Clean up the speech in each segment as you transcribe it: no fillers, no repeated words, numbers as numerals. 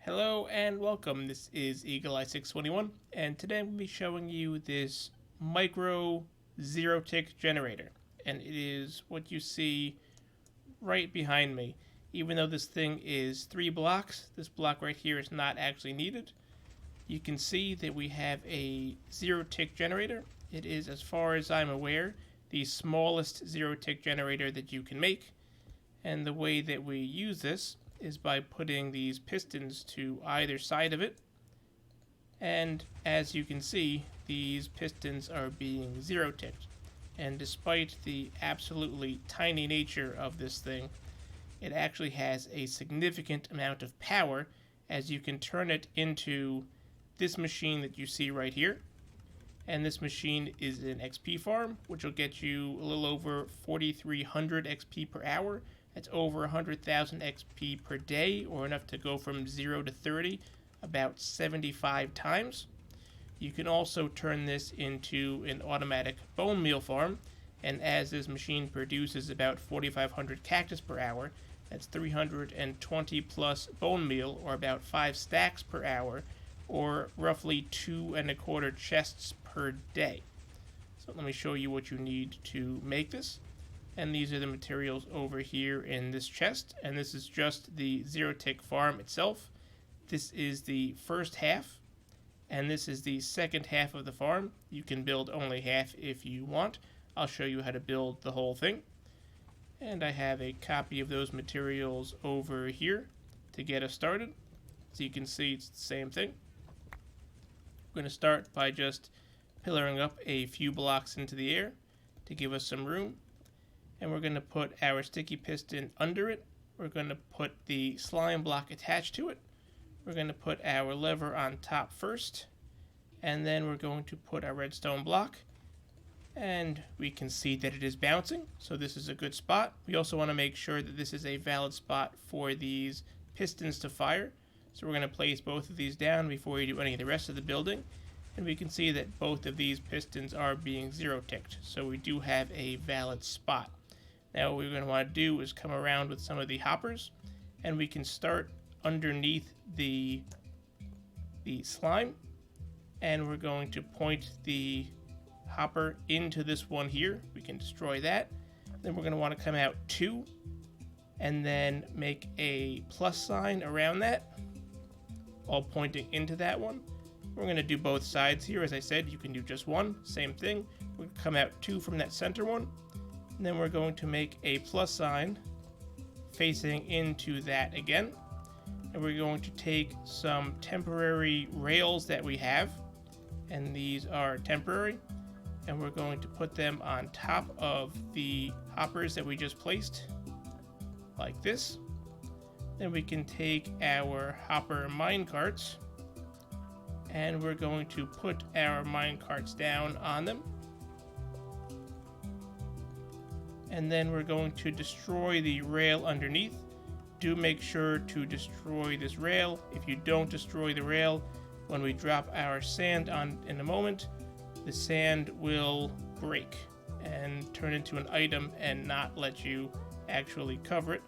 Hello and welcome. This is Eagle Eye 621, and today I'm going to be showing you this micro zero tick generator. And it is what you see right behind me. Even though this thing is 3 blocks, this block right here is not actually needed. You can see that we have a zero tick generator. It is, as far as I'm aware, the smallest zero tick generator that you can make. And the way that we use this is by putting these pistons to either side of it. And as you can see, these pistons are being zero ticked. And despite the absolutely tiny nature of this thing, it actually has a significant amount of power, as you can turn it into this machine that you see right here. And this machine is an XP farm, which will get you a little over 4,300 XP per hour. That's over 100,000 XP per day, or enough to go from 0 to 30 about 75 times. You can also turn this into an automatic bone meal farm, and as this machine produces about 4,500 cactus per hour, that's 320 plus bone meal, or about 5 stacks per hour, or roughly 2¼ chests per day. So let me show you what you need to make this. And these are the materials over here in this chest, and this is just the zero tick farm itself. This is the first half, and this is the second half of the farm. You can build only half if you want. I'll show you how to build the whole thing. And I have a copy of those materials over here to get us started. So you can see it's the same thing. We're going to start by just pillaring up a few blocks into the air to give us some room. And we're going to put our sticky piston under it. We're going to put the slime block attached to it. We're going to put our lever on top first. And then we're going to put our redstone block. And we can see that it is bouncing, so this is a good spot. We also want to make sure that this is a valid spot for these pistons to fire. So we're going to place both of these down before we do any of the rest of the building. And we can see that both of these pistons are being zero ticked, so we do have a valid spot. Now what we're going to want to do is come around with some of the hoppers, and we can start underneath the slime, and we're going to point the hopper into this one here. We can destroy that. Then we're going to want to come out 2, and then make a plus sign around that, all pointing into that one. We're going to do both sides here. As I said, you can do just one, same thing. We're going to come out 2 from that center one. And then we're going to make a plus sign facing into that again. And we're going to take some temporary rails that we have, and these are temporary, and we're going to put them on top of the hoppers that we just placed, like this. Then we can take our hopper mine carts, and we're going to put our mine carts down on them. And then we're going to destroy the rail underneath. Do make sure to destroy this rail. If you don't destroy the rail, when we drop our sand on in a moment, the sand will break and turn into an item and not let you actually cover it.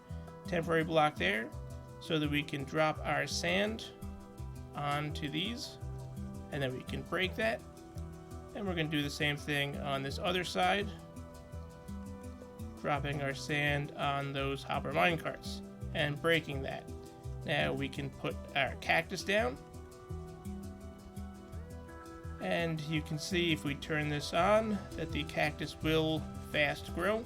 Temporary block there so that we can drop our sand onto these, and then we can break that. And we're going to do the same thing on this other side, dropping our sand on those hopper mine carts and breaking that. Now we can put our cactus down, and you can see if we turn this on that the cactus will fast grow.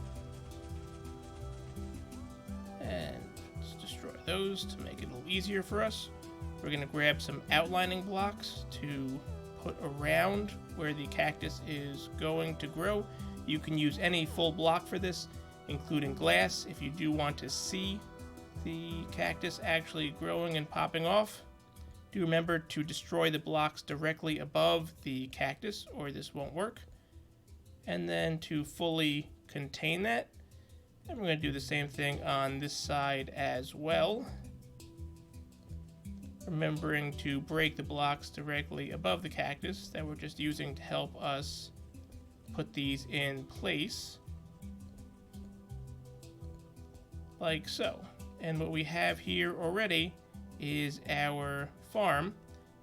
And let's destroy those to make it a little easier for us. We're going to grab some outlining blocks to put around where the cactus is going to grow. You can use any full block for this, including glass, if you do want to see the cactus actually growing and popping off. Do remember to destroy the blocks directly above the cactus, or this won't work. And then to fully contain that, and we're going to do the same thing on this side as well. Remembering to break the blocks directly above the cactus that we're just using to help us put these in place, like so. And what we have here already is our farm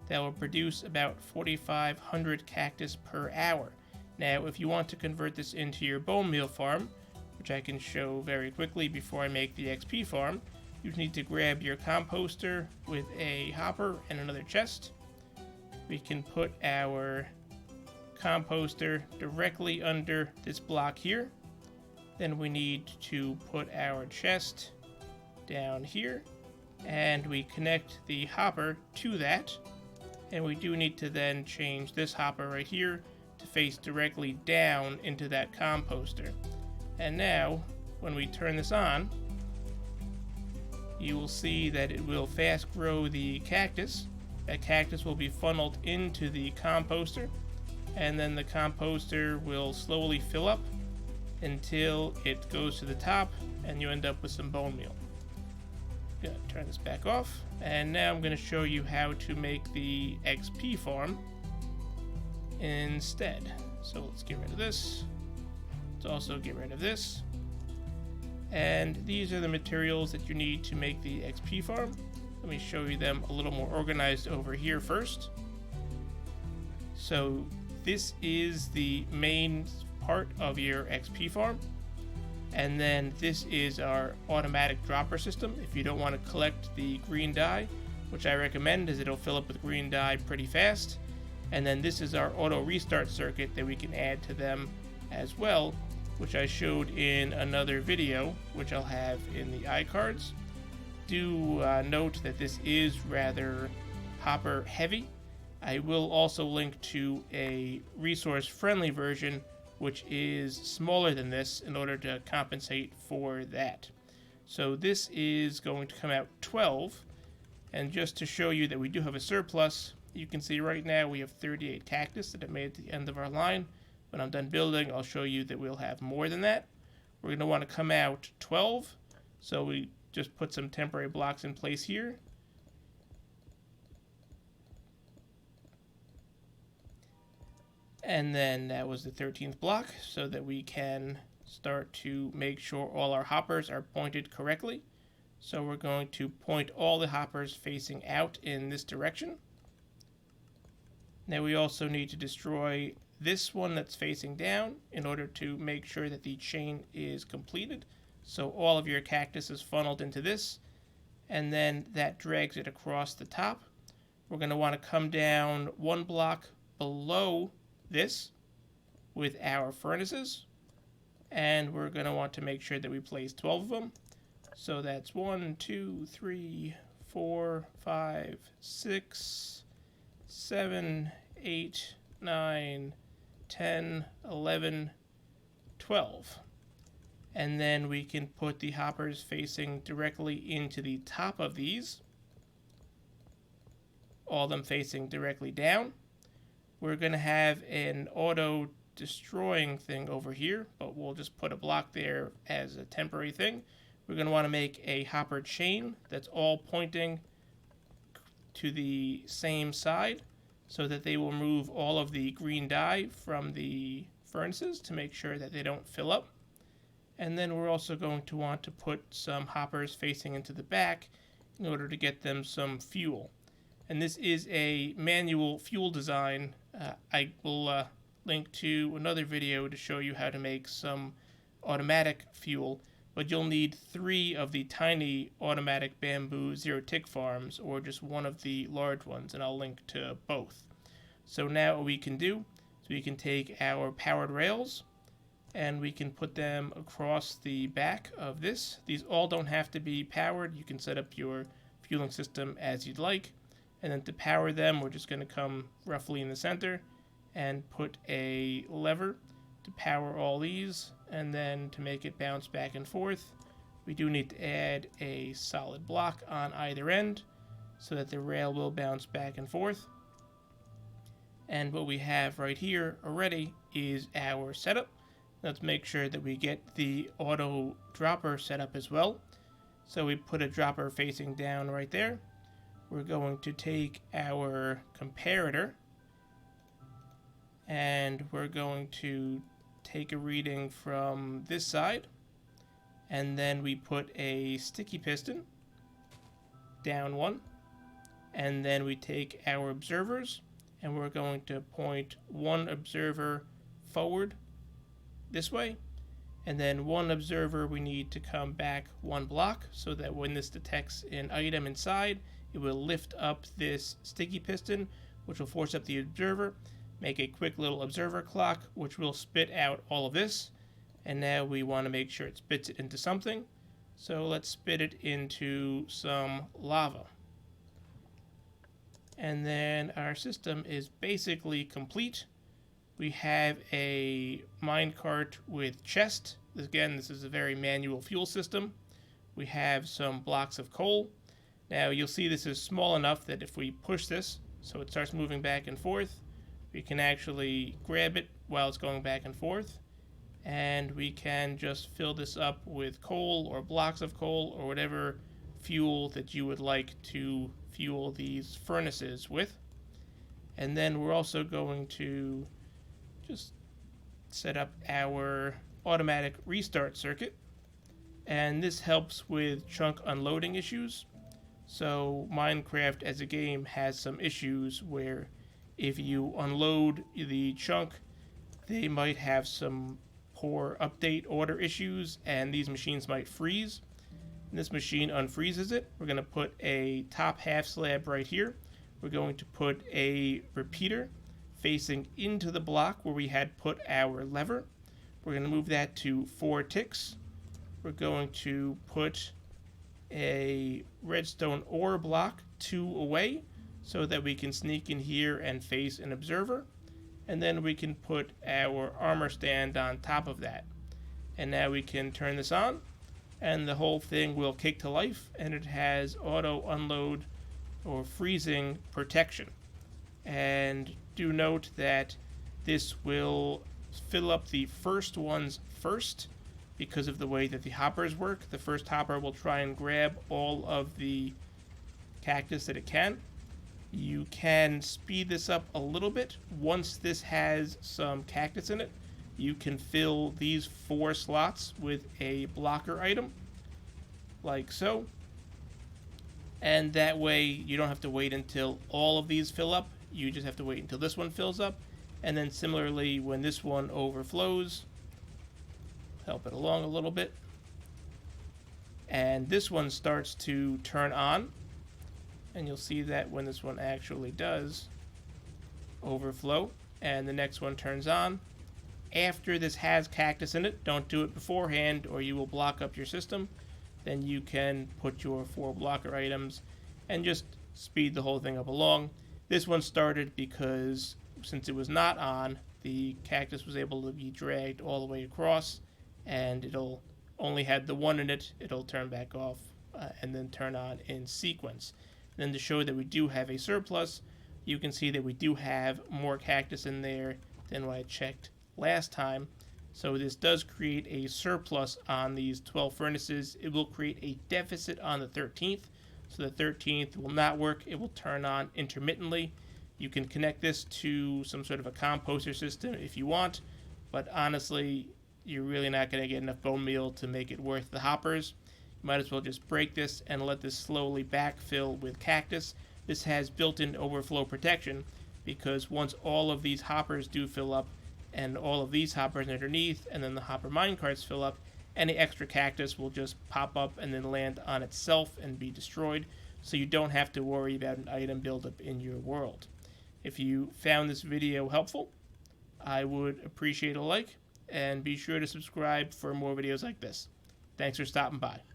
that will produce about 4,500 cactus per hour. Now, if you want to convert this into your bone meal farm, which I can show very quickly before I make the XP farm, you need to grab your composter with a hopper and another chest. We can put our composter directly under this block here. Then we need to put our chest down here, and we connect the hopper to that. And we do need to then change this hopper right here to face directly down into that composter. And now, when we turn this on, you will see that it will fast grow the cactus. That cactus will be funneled into the composter, and then the composter will slowly fill up until it goes to the top and you end up with some bone meal. Gonna turn this back off, and now I'm going to show you how to make the XP farm instead. So let's get rid of this. Let's also get rid of this. And these are the materials that you need to make the XP farm. Let me show you them a little more organized over here first. So this is the main part of your XP farm. And then this is our automatic dropper system if you don't want to collect the green dye, which I recommend as it'll fill up with green dye pretty fast. And then this is our auto restart circuit that we can add to them as well, which I showed in another video, which I'll have in the iCards. Do note that this is rather hopper heavy. I will also link to a resource friendly version which is smaller than this in order to compensate for that. So this is going to come out 12, and just to show you that we do have a surplus, you can see right now we have 38 cactus that I made at the end of our line. When I'm done building, I'll show you that we'll have more than that. We're going to want to come out 12, so we just put some temporary blocks in place here. And then that was the 13th block, so that we can start to make sure all our hoppers are pointed correctly. So we're going to point all the hoppers facing out in this direction. Now we also need to destroy this one that's facing down in order to make sure that the chain is completed. So all of your cactus is funneled into this, and then that drags it across the top. We're going to want to come down one block below this with our furnaces, and we're going to want to make sure that we place 12 of them. So that's 1, 2, 3, 4, 5, 6, 7, 8, 9, 10, 11, 12. And then we can put the hoppers facing directly into the top of these, all of them facing directly down. We're going to have an auto destroying thing over here, but we'll just put a block there as a temporary thing. We're going to want to make a hopper chain that's all pointing to the same side so that they will remove all of the green dye from the furnaces to make sure that they don't fill up. And then we're also going to want to put some hoppers facing into the back in order to get them some fuel. And this is a manual fuel design. I will link to another video to show you how to make some automatic fuel, but you'll need 3 of the tiny automatic bamboo zero-tick farms or just one of the large ones, and I'll link to both. So now what we can do is we can take our powered rails and we can put them across the back of this. These all don't have to be powered. You can set up your fueling system as you'd like. And then to power them, we're just going to come roughly in the center and put a lever to power all these. And then to make it bounce back and forth, we do need to add a solid block on either end so that the rail will bounce back and forth. And what we have right here already is our setup. Let's make sure that we get the auto dropper set up as well. So we put a dropper facing down right there. We're going to take our comparator and we're going to take a reading from this side, and then we put a sticky piston down one, And then we take our observers and we're going to point one observer forward this way, and then one observer we need to come back one block so that when this detects an item inside, it will lift up this sticky piston, which will force up the observer, make a quick little observer clock, which will spit out all of this. And now we want to make sure it spits it into something. So let's spit it into some lava. And then our system is basically complete. We have a minecart with chest. Again, this is a very manual fuel system. We have some blocks of coal. Now you'll see this is small enough that if we push this so it starts moving back and forth, we can actually grab it while it's going back and forth, and we can just fill this up with coal or blocks of coal or whatever fuel that you would like to fuel these furnaces with. And then we're also going to just set up our automatic restart circuit, and this helps with chunk unloading issues. So Minecraft as a game has some issues where if you unload the chunk, they might have some poor update order issues and these machines might freeze. And this machine unfreezes it. We're going to put a top half slab right here. We're going to put a repeater facing into the block where we had put our lever. We're going to move that to 4 ticks. We're going to put a redstone ore block 2 away so that we can sneak in here and face an observer. And then we can put our armor stand on top of that. And now we can turn this on, and the whole thing will kick to life, and it has auto unload or freezing protection. And do note that this will fill up the first ones first because of the way that the hoppers work. The first hopper will try and grab all of the cactus that it can. You can speed this up a little bit. Once this has some cactus in it, you can fill these 4 slots with a blocker item, like so. And that way you don't have to wait until all of these fill up. You just have to wait until this one fills up. And then similarly, when this one overflows, help it along a little bit, and this one starts to turn on, and you'll see that when this one actually does overflow and the next one turns on, after this has cactus in it, don't do it beforehand or you will block up your system. Then you can put your 4 blocker items and just speed the whole thing up along. This one started because since it was not on, the cactus was able to be dragged all the way across, and it'll only had the 1 in it. It'll turn back off and then turn on in sequence. Then to show that we do have a surplus, you can see that we do have more cactus in there than what I checked last time. So this does create a surplus on these 12 furnaces. It will create a deficit on the 13th. So the 13th will not work. It will turn on intermittently. You can connect this to some sort of a composter system if you want, but honestly, you're really not going to get enough bone meal to make it worth the hoppers. You might as well just break this and let this slowly backfill with cactus. This has built-in overflow protection because once all of these hoppers do fill up and all of these hoppers underneath and then the hopper minecarts fill up, any extra cactus will just pop up and then land on itself and be destroyed, so you don't have to worry about an item buildup in your world. If you found this video helpful, I would appreciate a like, and be sure to subscribe for more videos like this. Thanks for stopping by.